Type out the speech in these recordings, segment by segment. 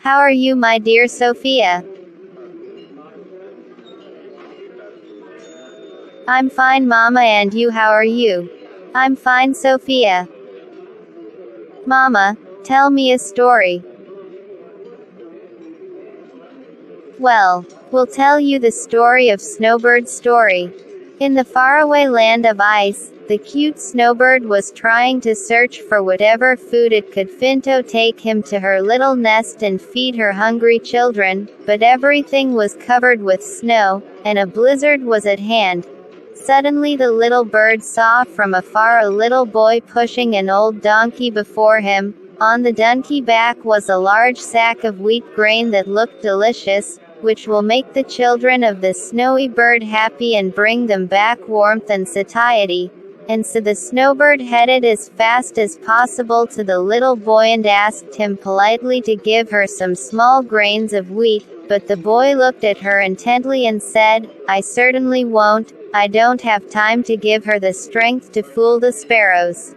How are you, my dear Sophia? I'm fine, Mama, and you, how are you? I'm fine, Sophia. Mama, tell me a story. Well, we'll tell you the story of Snowbird's story. In the faraway land of ice, the cute snowbird was trying to search for whatever food it could find to take him to her little nest and feed her hungry children, but everything was covered with snow, and a blizzard was at hand. Suddenly the little bird saw from afar a little boy pushing an old donkey before him. On the donkey back was a large sack of wheat grain that looked delicious, which will make the children of the snowy bird happy and bring them back warmth and satiety. And so the snowbird headed as fast as possible to the little boy and asked him politely to give her some small grains of wheat, but the boy looked at her intently and said, "I certainly won't. I don't have time to give her the strength to fool the sparrows.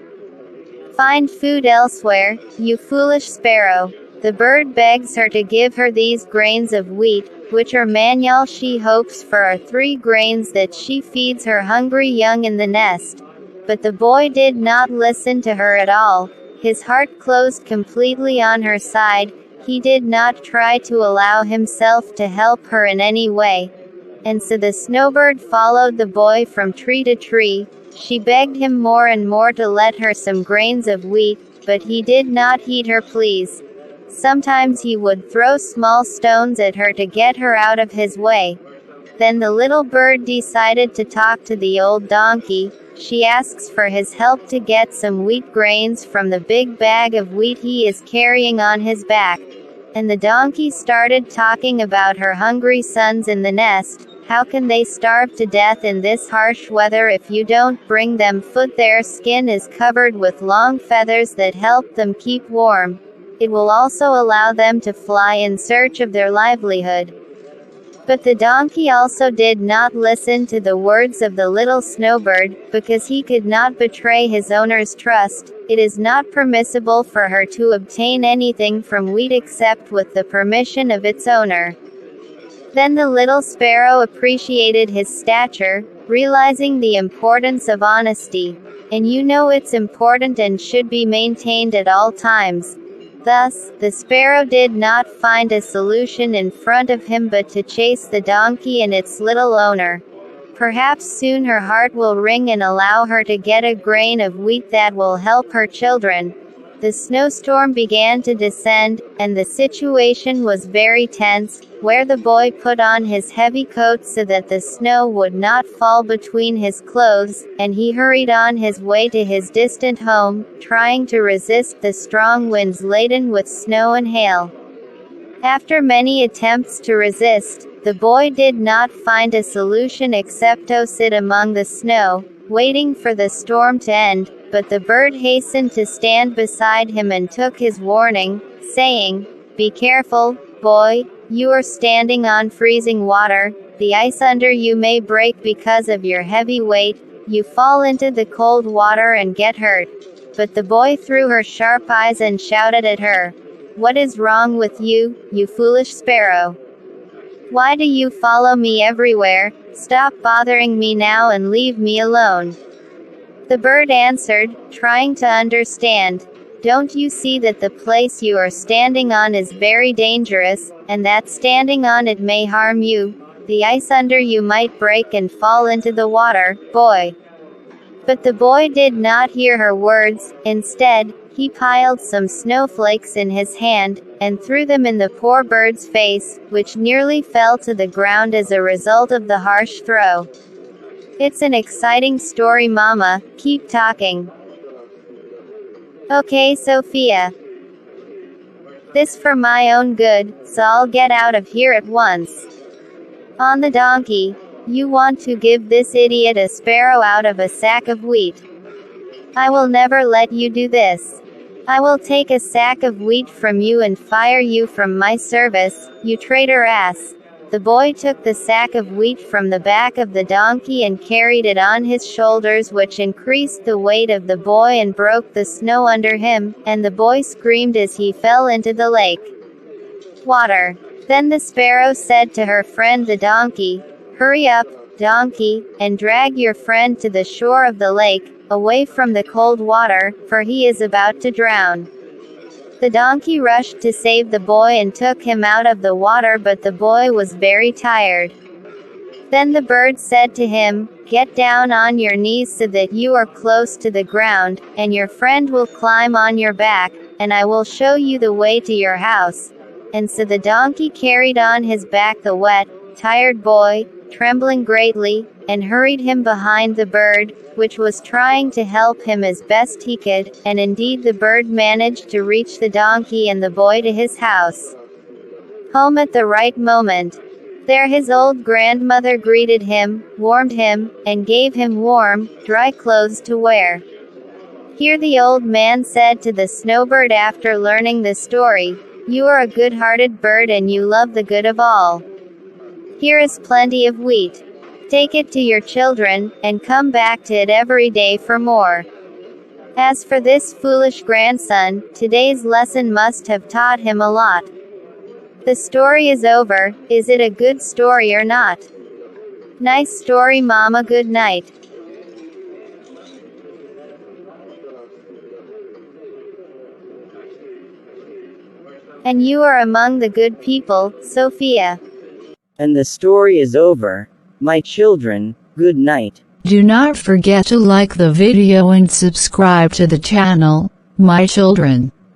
Find food elsewhere, you foolish sparrow." The bird begs her to give her these grains of wheat, which are manual she hopes for are 3 grains that she feeds her hungry young in the nest. But the boy did not listen to her at all. His heart closed completely on her side. He did not try to allow himself to help her in any way. And so the snowbird followed the boy from tree to tree. She begged him more and more to let her some grains of wheat, but he did not heed her pleas. Sometimes he would throw small stones at her to get her out of his way. Then the little bird decided to talk to the old donkey. She asks for his help to get some wheat grains from the big bag of wheat he is carrying on his back. And the donkey started talking about her hungry sons in the nest. How can they starve to death in this harsh weather if you don't bring them food? Their skin is covered with long feathers that help them keep warm. It will also allow them to fly in search of their livelihood. But the donkey also did not listen to the words of the little snowbird, because he could not betray his owner's trust. It is not permissible for her to obtain anything from wheat except with the permission of its owner. Then the little sparrow appreciated his stature, realizing the importance of honesty. And you know it's important and should be maintained at all times. Thus, the sparrow did not find a solution in front of him but to chase the donkey and its little owner. Perhaps soon her heart will ring and allow her to get a grain of wheat that will help her children. The snowstorm began to descend, and the situation was very tense, where the boy put on his heavy coat so that the snow would not fall between his clothes, and he hurried on his way to his distant home, trying to resist the strong winds laden with snow and hail. After many attempts to resist, the boy did not find a solution except to sit among the snow, waiting for the storm to end. But the bird hastened to stand beside him and took his warning, saying, "Be careful, boy, you are standing on freezing water. The ice under you may break because of your heavy weight. You fall into the cold water and get hurt." But the boy threw her sharp eyes and shouted at her, "What is wrong with you, you foolish sparrow? Why do you follow me everywhere? Stop bothering me now and leave me alone." The bird answered, trying to understand, "Don't you see that the place you are standing on is very dangerous, and that standing on it may harm you? The ice under you might break and fall into the water, boy." But the boy did not hear her words. Instead, he piled some snowflakes in his hand, and threw them in the poor bird's face, which nearly fell to the ground as a result of the harsh throw. It's an exciting story, Mama. Keep talking. Okay, Sophia. This for my own good, so I'll get out of here at once. On the donkey. You want to give this idiot a sparrow out of a sack of wheat. I will never let you do this. I will take a sack of wheat from you and fire you from my service, you traitor ass. The boy took the sack of wheat from the back of the donkey and carried it on his shoulders, which increased the weight of the boy and broke the snow under him, and the boy screamed as he fell into the lake. water. Then the sparrow said to her friend the donkey, "Hurry up, donkey, and drag your friend to the shore of the lake, away from the cold water, for he is about to drown." The donkey rushed to save the boy and took him out of the water, but the boy was very tired. Then the bird said to him, "Get down on your knees so that you are close to the ground, and your friend will climb on your back, and I will show you the way to your house." And so the donkey carried on his back the wet, tired boy, trembling greatly, and hurried him behind the bird, which was trying to help him as best he could, and indeed the bird managed to reach the donkey and the boy to his house. Home at the right moment. There his old grandmother greeted him, warmed him, and gave him warm, dry clothes to wear. Here the old man said to the snowbird after learning the story, "You are a good-hearted bird and you love the good of all. Here is plenty of wheat. Take it to your children, and come back to it every day for more." As for this foolish grandson, today's lesson must have taught him a lot. The story is over. Is it a good story or not? Nice story, Mama. Good night. And you are among the good people, Sophia. And the story is over, my children. Good night. Do not forget to like the video and subscribe to the channel, my children.